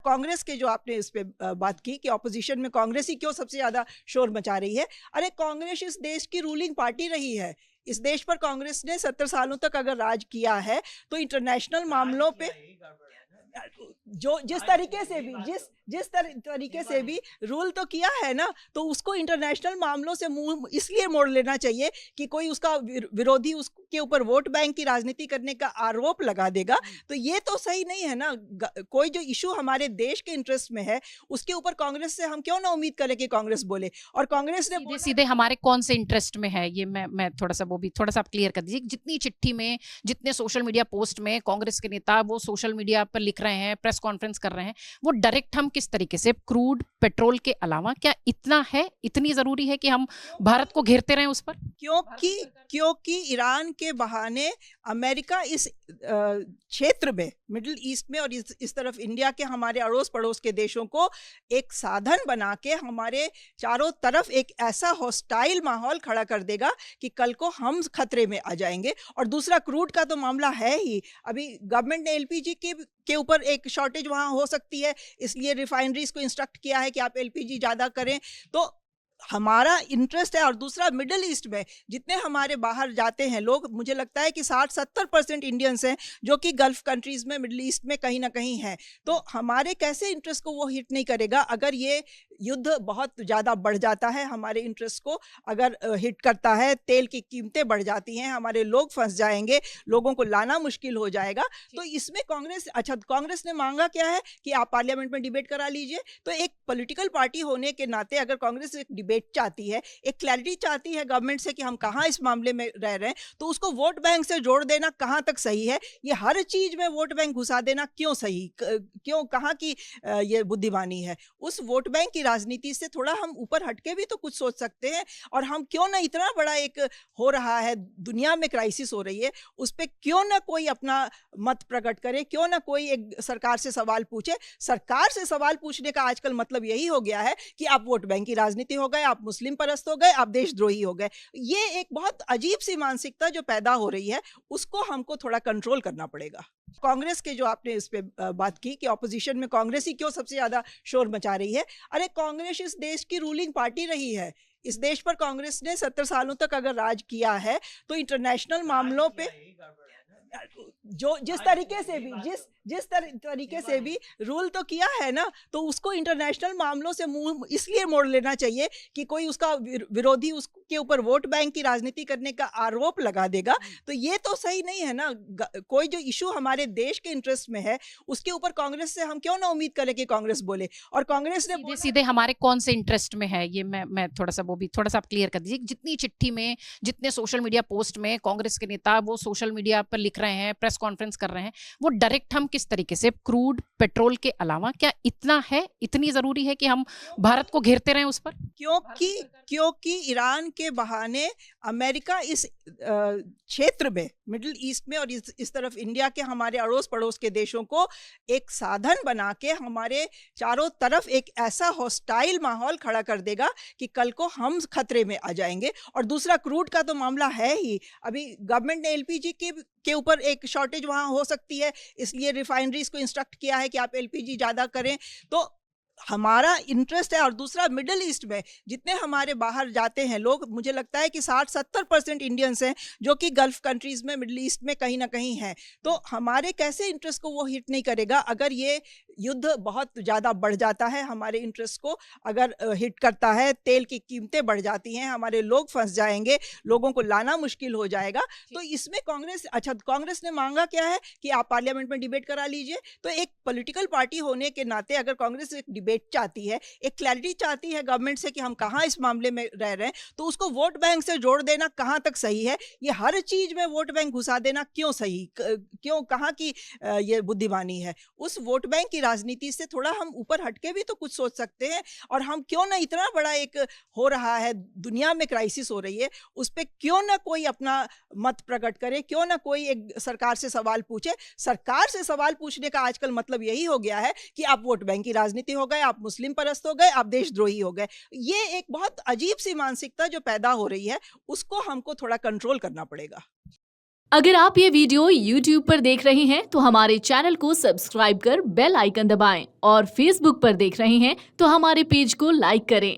कांग्रेस के जो आपने इस पे बात की कि ऑपोजिशन में कांग्रेस ही क्यों सबसे ज्यादा शोर मचा रही है। अरे कांग्रेस इस देश की रूलिंग पार्टी रही है। इस देश पर कांग्रेस ने 70 सालों तक अगर राज किया है तो इंटरनेशनल मामलों पे जो जिस तरीके से भी तरीके से भी रूल तो किया है ना, तो उसको इंटरनेशनल मामलों से मुंह इसलिए मोड़ लेना चाहिए कि कोई उसका विरोधी उसके ऊपर वोट बैंक की राजनीति करने का आरोप लगा देगा। तो ये तो सही नहीं है ना। कोई जो इशू हमारे देश के इंटरेस्ट में है उसके ऊपर कांग्रेस से हम क्यों ना उम्मीद करें कि कांग्रेस बोले। और कांग्रेस ने सीधे सीधे हमारे कौन से इंटरेस्ट में है ये मैं थोड़ा सा वो भी थोड़ा सा आप क्लियर कर दीजिए। जितनी चिट्ठी में, जितने सोशल मीडिया पोस्ट में कांग्रेस के नेता वो सोशल मीडिया पर लिख रहे हैं, प्रेस कॉन्फ्रेंस कर रहे हैं, वो डायरेक्ट हम किस तरीके से क्रूड पेट्रोल के अलावा क्या इतना है, इतनी जरूरी है कि हम भारत को घेरते रहें उस पर? क्योंकि क्योंकि ईरान के बहाने अमेरिका इस क्षेत्र में, मिडिल ईस्ट में और इस तरफ इंडिया के हमारे अड़ोस पड़ोस के देशों को एक साधन बना के हमारे चारों तरफ एक ऐसा हॉस्टाइल माहौल खड़ा कर देगा कि कल को हम खतरे में आ जाएंगे। और दूसरा क्रूड का तो मामला है ही। अभी गवर्नमेंट ने एलपीजी के ऊपर एक शॉर्टेज वहां हो सकती है, इसलिए रिफाइनरीज को इंस्ट्रक्ट किया है कि आप एलपीजी ज्यादा करें। तो हमारा इंटरेस्ट है। और दूसरा, मिडिल ईस्ट में जितने हमारे बाहर जाते हैं लोग, मुझे लगता है कि 60-70% इंडियंस हैं जो कि गल्फ कंट्रीज में, मिडिल ईस्ट में कहीं ना कहीं हैं। तो हमारे कैसे इंटरेस्ट को वो हिट नहीं करेगा? अगर ये युद्ध बहुत ज़्यादा बढ़ जाता है, हमारे इंटरेस्ट को अगर हिट करता है, तेल की कीमतें बढ़ जाती हैं, हमारे लोग फंस जाएंगे, लोगों को लाना मुश्किल हो जाएगा। तो इसमें कांग्रेस, अच्छा कांग्रेस ने मांगा क्या है कि आप पार्लियामेंट में डिबेट करा लीजिए। तो एक पॉलिटिकल पार्टी होने के नाते अगर कांग्रेस एक डिबेट चाहती है, एक क्लैरिटी चाहती है गवर्नमेंट से कि हम कहाँ इस मामले में रह रहे हैं, तो उसको वोट बैंक से जोड़ देना कहाँ तक सही है? ये हर चीज में वोट बैंक घुसा देना क्यों सही, क्यों, कहाँ की ये बुद्धिमानी है? उस वोट बैंक की राजनीति से थोड़ा हम ऊपर हटके भी तो कुछ सोच सकते हैं। और हम क्यों ना, इतना बड़ा एक हो रहा है, दुनिया में क्राइसिस हो रही है, उस पर क्यों ना कोई अपना मत प्रकट करे, क्यों ना कोई एक सरकार से सवाल पूछे। सरकार से सवाल पूछने का आजकल मतलब यही हो गया है कि आप वोट बैंक की राजनीति हो गए, आप मुस्लिम परस्त हो गए, आप देशद्रोही हो गए। ये एक बहुत अजीब सी मानसिकता जो पैदा हो रही है, उसको हमको थोड़ा कंट्रोल करना पड़ेगा। कांग्रेस के जो आपने इस पे बात की कि ऑपोजिशन में कांग्रेस ही क्यों सबसे ज्यादा शोर मचा रही है। अरे कांग्रेस इस देश की रूलिंग पार्टी रही है। इस देश पर कांग्रेस ने 70 सालों तक अगर राज किया है तो इंटरनेशनल मामलों पे जो तरीके से भी रूल तो किया है ना, तो उसको इंटरनेशनल मामलों से मुंह इसलिए मोड़ लेना चाहिए कि कोई उसका विरोधी उसके ऊपर वोट बैंक की राजनीति करने का आरोप लगा देगा। तो ये तो सही नहीं है ना। कोई जो इशू हमारे देश के इंटरेस्ट में है उसके ऊपर कांग्रेस से हम क्यों ना उम्मीद करें कि कांग्रेस बोले। और कांग्रेस ने सीधे सीधे हमारे कौन से इंटरेस्ट में है ये मैं थोड़ा सा वो भी थोड़ा सा आप क्लियर कर दीजिए। जितनी चिट्ठी में, जितने सोशल मीडिया पोस्ट में कांग्रेस के नेता वो सोशल मीडिया पर लिख रहे हैं, प्रेस कॉन्फ्रेंस कर रहे हैं, वो डायरेक्ट हम किस तरीके से क्रूड पेट्रोल के अलावा क्या इतना है, इतनी जरूरी है कि हम भारत को घेरते रहें उस पर? क्योंकि ईरान के बहाने अमेरिका इस क्षेत्र में, मिडिल ईस्ट में और इस तरफ इंडिया के हमारे अड़ोस पड़ोस के देशों को एक साधन बना के हमारे चारों तरफ एक ऐसा हॉस्टाइल माहौल खड़ा कर देगा कि कल को हम खतरे में आ जाएंगे। और दूसरा, क्रूड का तो मामला है ही। अभी गवर्नमेंट ने एलपीजी के ऊपर एक शॉर्टेज वहां हो सकती है, इसलिए रिफाइनरीज को इंस्ट्रक्ट किया है कि आप एलपीजी ज्यादा करें। तो हमारा इंटरेस्ट है। और दूसरा, मिडिल ईस्ट में जितने हमारे बाहर जाते हैं लोग, मुझे लगता है कि 60-70% इंडियंस हैं जो कि गल्फ कंट्रीज में, मिडिल ईस्ट में कहीं ना कहीं हैं। तो हमारे कैसे इंटरेस्ट को वो हिट नहीं करेगा? अगर ये युद्ध बहुत ज़्यादा बढ़ जाता है, हमारे इंटरेस्ट को अगर हिट करता है, तेल की कीमतें बढ़ जाती हैं, हमारे लोग फंस जाएंगे, लोगों को लाना मुश्किल हो जाएगा। तो इसमें कांग्रेस, अच्छा कांग्रेस ने मांगा क्या है कि आप पार्लियामेंट में डिबेट करा लीजिए। तो एक पॉलिटिकल पार्टी होने के नाते अगर कांग्रेस एक डिबेट चाहती है, एक क्लैरिटी चाहती है गवर्नमेंट से कि हम कहाँ इस मामले में रह रहे हैं, तो उसको वोट बैंक से जोड़ देना कहाँ तक सही है? ये हर चीज में वोट बैंक घुसा देना क्यों सही, क्यों, कहाँ की ये बुद्धिमानी है? उस वोट बैंक की राजनीति से थोड़ा हम ऊपर हटके भी तो कुछ सोच सकते हैं। और हम क्यों ना, इतना बड़ा एक हो रहा है, दुनिया में क्राइसिस हो रही है, उस पर क्यों ना कोई अपना मत प्रकट करे, क्यों ना कोई एक सरकार से सवाल पूछे। सरकार से सवाल पूछने का आजकल मतलब यही हो गया है कि आप वोट बैंक की राजनीति हो गए, आप मुस्लिम परस्त हो गए, आप देशद्रोही हो गए। ये एक बहुत अजीब सी मानसिकता जो पैदा हो रही है, उसको हमको थोड़ा कंट्रोल करना पड़ेगा। अगर आप ये वीडियो YouTube पर देख रहे हैं तो हमारे चैनल को सब्सक्राइब कर बेल आइकन दबाएं और Facebook पर देख रहे हैं तो हमारे पेज को लाइक करें।